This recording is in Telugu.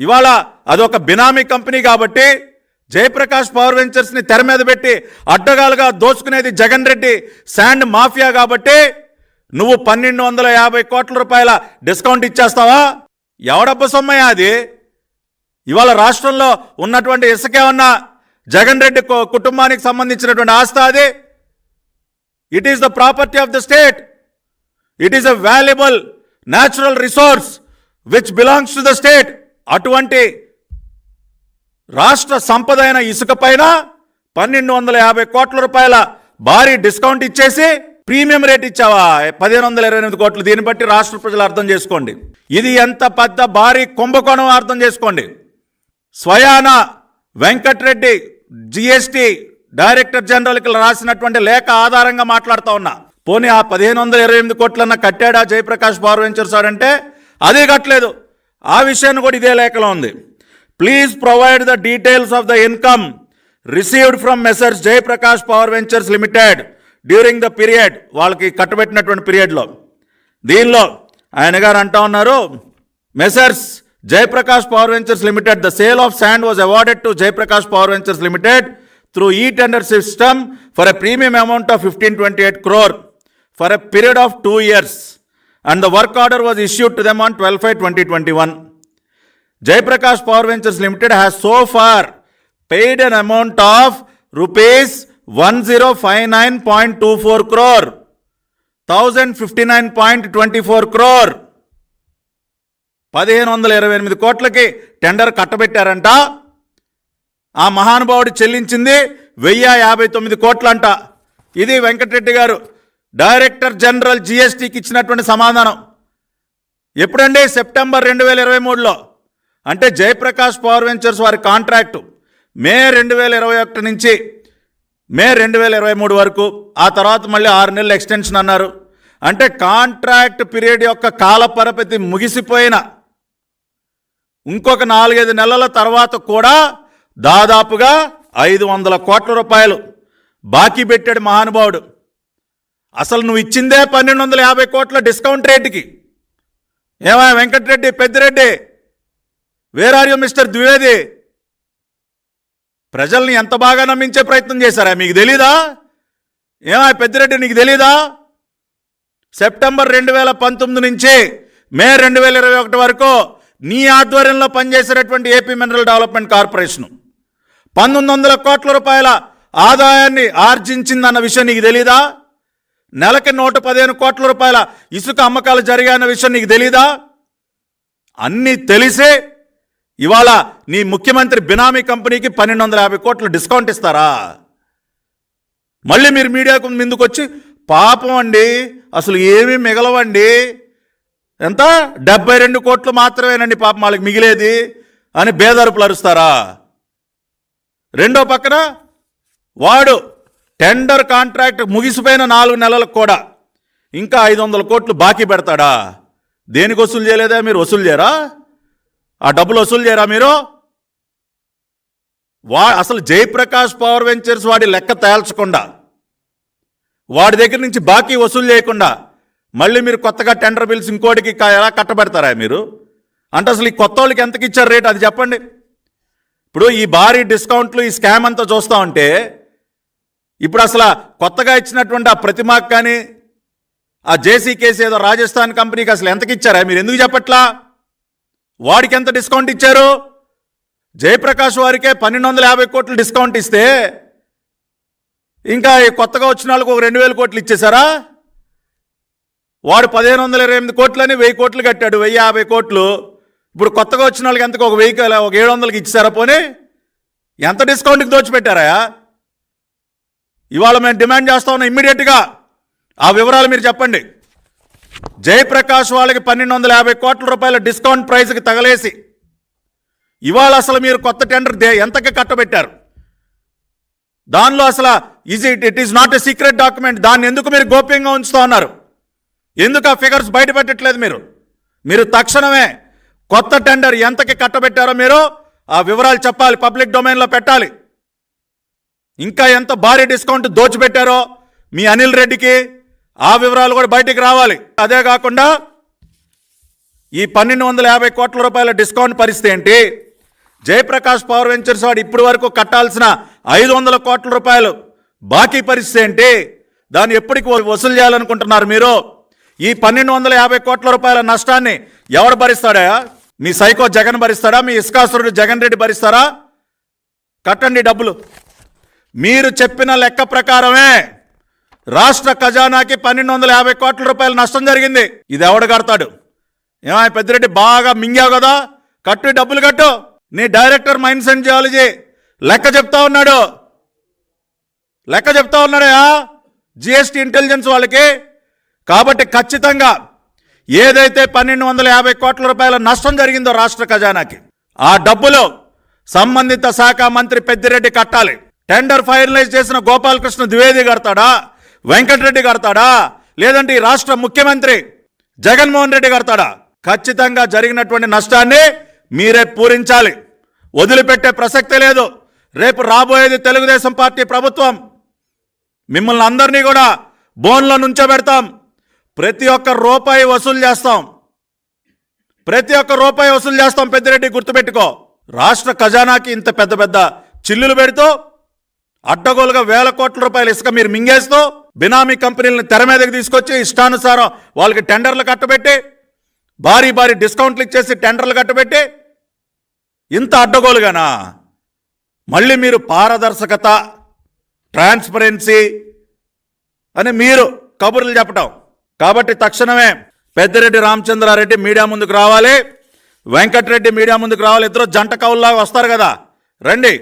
ఇవాళ అదొక బినామీ కంపెనీ కాబట్టి జయప్రకాష్ పవర్ వెంచర్స్ని తెర మీద పెట్టి అడ్డగాలుగా దోచుకునేది జగన్ రెడ్డి శాండ్ మాఫియా కాబట్టి నువ్వు 1250 కోట్ల రూపాయల డిస్కౌంట్ ఇచ్చేస్తావా? ఎవడబ్బ సొమ్మయ్యా అది? ఇవాళ రాష్ట్రంలో ఉన్నటువంటి ఇసుకేమన్నా జగన్ రెడ్డి కుటుంబానికి సంబంధించినటువంటి ఆస్తి అది? It is the property of the state. It is a valuable natural resource which belongs to the state. అటువంటి రాష్ట్ర సంపద అయిన ఇసుక పైన 1250 కోట్ల రూపాయల భారీ డిస్కౌంట్ ఇచ్చేసి ప్రీమియం రేట్ ఇచ్చావా? 1528 కోట్లు. దీన్ని బట్టి రాష్ట్ర ప్రజలు అర్థం చేసుకోండి, ఇది ఎంత పెద్ద భారీ కుంభకోణం అర్థం చేసుకోండి. స్వయాన వెంకట్రెడ్డి జిఎస్టి డైరెక్టర్ జనరల్కి రాసినటువంటి లేఖ ఆధారంగా మాట్లాడుతూ ఉన్నా. పోనీ ఆ 1528 కోట్లన్నా కట్టాడా జయప్రకాష్ పవర్ వెంచర్స్ అంటే? అదే కట్టలేదు. ఆ విషయాన్ని కూడా ఇదే లేఖలో ఉంది. Please provide the details of the income received from Messrs Jayaprakash power ventures limited during the period. వాళ్ళకి కట్టబెట్టినటువంటి పీరియడ్లో. దీనిలో ఆయన గారు అంటా ఉన్నారు, Messrs Jayaprakash power ventures limited the sale of sand was awarded to Jayaprakash power ventures limited through e-tender system for a premium amount of 1528 crore for a period of 2 years, and the work order was issued to them on 12/5/2021. Jaiprakash Power Ventures Limited has so far paid an amount of rupees 1059.24 crore, 1059.24 crore. 1528 కోట్లకి టెండర్ కట్టబెట్టారంట. ఆ మహానుభావుడు చెల్లించింది 1059 కోట్లంట. ఇది వెంకటరెడ్డి గారు డైరెక్టర్ జనరల్ జిఎస్టికి ఇచ్చినటువంటి సమాధానం. ఎప్పుడండి? సెప్టెంబర్ 2023లో. అంటే జయప్రకాష్ పవర్ వెంచర్స్ వారి కాంట్రాక్టు మే 2021 నుంచి మే 2023 వరకు. ఆ తర్వాత మళ్ళీ 6 నెలలు ఎక్స్టెన్షన్ అన్నారు. అంటే కాంట్రాక్ట్ పీరియడ్ యొక్క కాల పరిమితి ముగిసిపోయిన ఇంకొక 4-5 నెలల తర్వాత కూడా దాదాపుగా 500 కోట్ల రూపాయలు బాకీ పెట్టాడు మహానుభావుడు. అసలు నువ్వు ఇచ్చిందే 1250 కోట్ల డిస్కౌంట్ రేటుకి. ఏమా Venkatareddy, Peddireddy, where are you mister Dwivedi? ప్రజల్ని ఎంత బాగా నమ్మించే ప్రయత్నం చేశారా? మీకు తెలీదా? ఏమా పెద్దిరెడ్డి, నీకు తెలీదా? సెప్టెంబర్ 2019 నుంచి మే 2021 వరకు నీ ఆధ్వర్యంలో పనిచేసేటటువంటి ఏపీ మినరల్ డెవలప్మెంట్ కార్పొరేషన్ 1900 కోట్ల రూపాయల ఆదాయాన్ని ఆర్జించిందన్న విషయం నీకు తెలీదా? నెలకి 115 కోట్ల రూపాయల ఇసుక అమ్మకాలు జరిగాయన్న విషయం నీకు తెలీదా? అన్నీ తెలిసే ఇవాళ నీ ముఖ్యమంత్రి బినామీ కంపెనీకి 1250 కోట్ల డిస్కౌంట్ ఇస్తారా? మళ్ళీ మీరు మీడియాకు ముందుకు వచ్చి పాపం అండి అసలు ఏమీ మిగలవండి, ఎంత 72 కోట్లు మాత్రమేనండి పాపం వాళ్ళకి మిగిలేది అని బేదరుపులు అరుస్తారా? రెండో పక్కన వాడు టెండర్ కాంట్రాక్ట్ ముగిసిపోయిన 4 నెలలకు కూడా ఇంకా 500 కోట్లు బాకీ పెడతాడా? దేనికి వసూలు చేయలేదా మీరు? వసూలు చేయరా? ఆ డబ్బులు వసూలు చేయరా మీరు? అసలు జయప్రకాష్ పవర్ వెంచర్స్ వాడి లెక్క తేల్చకుండా, వాడి దగ్గర నుంచి బాకీ వసూలు చేయకుండా మళ్ళీ మీరు కొత్తగా టెండర్ బిల్స్ ఇంకోటికి ఎలా కట్టబెడతారా మీరు? అంటే అసలు ఈ కొత్త వాళ్ళకి ఎంతకి ఇచ్చారు రేట్ అది చెప్పండి. ఇప్పుడు ఈ భారీ డిస్కౌంట్లు, ఈ స్కామ్ అంతా చూస్తూ ఉంటే ఇప్పుడు అసలు కొత్తగా ఇచ్చినటువంటి ఆ ప్రతిమాకు కానీ ఆ జేసీ కేసు ఏదో రాజస్థాన్ కంపెనీకి అసలు ఎంతకి ఇచ్చారా మీరు? ఎందుకు చెప్పట్లా? వాడికి ఎంత డిస్కౌంట్ ఇచ్చారు? జయప్రకాష్ వారికే 1250 కోట్లు డిస్కౌంట్ ఇస్తే ఇంకా కొత్తగా వచ్చిన వాళ్ళకు ఒక 2000 కోట్లు ఇచ్చేశారా? వాడు 1528 కోట్లని 1000 కోట్లు కట్టాడు, 1050 కోట్లు. ఇప్పుడు కొత్తగా వచ్చిన వాళ్ళకి ఎంతకు ఒక 700కి ఇచ్చారా? పోనీ ఎంత డిస్కౌంట్కి దోచిపెట్టారా? ఇవాళ మేము డిమాండ్ చేస్తా ఉన్నాం, ఇమ్మీడియట్గా ఆ వివరాలు మీరు చెప్పండి. జయప్రకాష్ వాళ్ళకి 1250 కోట్ల రూపాయల డిస్కౌంట్ ప్రైస్కి తగలేసి ఇవాళ అసలు మీరు కొత్త టెండర్ ఎంతకి కట్టబెట్టారు? దానిలో అసలు it is not a secret document. దాన్ని ఎందుకు మీరు గోప్యంగా ఉంచుతూ ఉన్నారు? ఎందుకు ఆ ఫిగర్స్ బయట పెట్టట్లేదు మీరు తక్షణమే కొత్త టెండర్ ఎంతకి కట్టబెట్టారో మీరు ఆ వివరాలు చెప్పాలి, పబ్లిక్ డొమైన్లో పెట్టాలి. ఇంకా ఎంత భారీ డిస్కౌంట్ దోచిపెట్టారో మీ అనిల్ రెడ్డికి ఆ వివరాలు కూడా బయటికి రావాలి. అదే కాకుండా ఈ 1250 కోట్ల రూపాయల డిస్కౌంట్ పరిస్థితి ఏంటి? జయప్రకాష్ పవర్ వెంచర్స్ వాడు ఇప్పటి వరకు కట్టాల్సిన 500 కోట్ల రూపాయలు బాకీ పరిస్థితి ఏంటి? దాన్ని ఎప్పటికి వసూలు చేయాలనుకుంటున్నారు మీరు? ఈ 1250 కోట్ల రూపాయల నష్టాన్ని ఎవరు భరిస్తాడా? మీ సైకో జగన్ భరిస్తాడా? మీ ఇస్కాసురుడు జగన్ రెడ్డి భరిస్తారా? కట్టండి డబ్బులు. మీరు చెప్పిన లెక్క ప్రకారమే రాష్ట్ర ఖజానాకి 1250 కోట్ల రూపాయల నష్టం జరిగింది. ఇది ఎవడు కడతాడు? ఏమై పెద్దిరెడ్డి బాగా మింగావు కదా, కట్టు డబ్బులు కట్టు. నీ డైరెక్టర్ మైన్స్ అండ్ జియాలజీ లెక్క చెప్తా ఉన్నాడయా జిఎస్టీ ఇంటెలిజెన్స్ వాళ్ళకి. కాబట్టి ఖచ్చితంగా ఏదైతే 1250 కోట్ల రూపాయల నష్టం జరిగిందో రాష్ట్ర ఖజానాకి, ఆ డబ్బులు సంబంధిత శాఖ మంత్రి పెద్దిరెడ్డి కట్టాలి. టెండర్ ఫైనలైజ్ చేసిన గోపాలకృష్ణ ద్వివేది కడతాడా, వెంకటరెడ్డి కడతాడా, లేదంటే ఈ రాష్ట్ర ముఖ్యమంత్రి జగన్మోహన్ రెడ్డి కడతాడా? ఖచ్చితంగా జరిగినటువంటి నష్టాన్ని మీరే పూరించాలి. వదిలిపెట్టే ప్రసక్తే లేదు. రేపు రాబోయేది తెలుగుదేశం పార్టీ ప్రభుత్వం. మిమ్మల్ని అందరినీ కూడా బోన్లో నుంచోబెడతాం. ప్రతి ఒక్క రూపాయి వసూలు చేస్తాం. పెద్దిరెడ్డి గుర్తుపెట్టుకో. రాష్ట్ర ఖజానాకి ఇంత పెద్ద పెద్ద చిల్లులు పెడుతూ అడ్డగోలుగా 1000 కోట్ల రూపాయలు ఇసుక మీరు మింగేస్తూ బినామీ కంపెనీలను తెర మీదకి తీసుకొచ్చి ఇష్టానుసారం వాళ్ళకి టెండర్లు కట్టబెట్టి భారీ డిస్కౌంట్లు ఇచ్చేసి టెండర్లు కట్టబెట్టి ఇంత అడ్డగోలుగానా? మళ్ళీ మీరు పారదర్శకత, ట్రాన్స్పరెన్సీ అని మీరు కబుర్లు చెప్పటం. కాబట్టి తక్షణమే పెద్దిరెడ్డి రామచంద్రారెడ్డి మీడియా ముందుకు రావాలి, వెంకటరెడ్డి మీడియా ముందుకు రావాలి. ఇద్దరు జంట కవుల్లాగా వస్తారు కదా, రండి.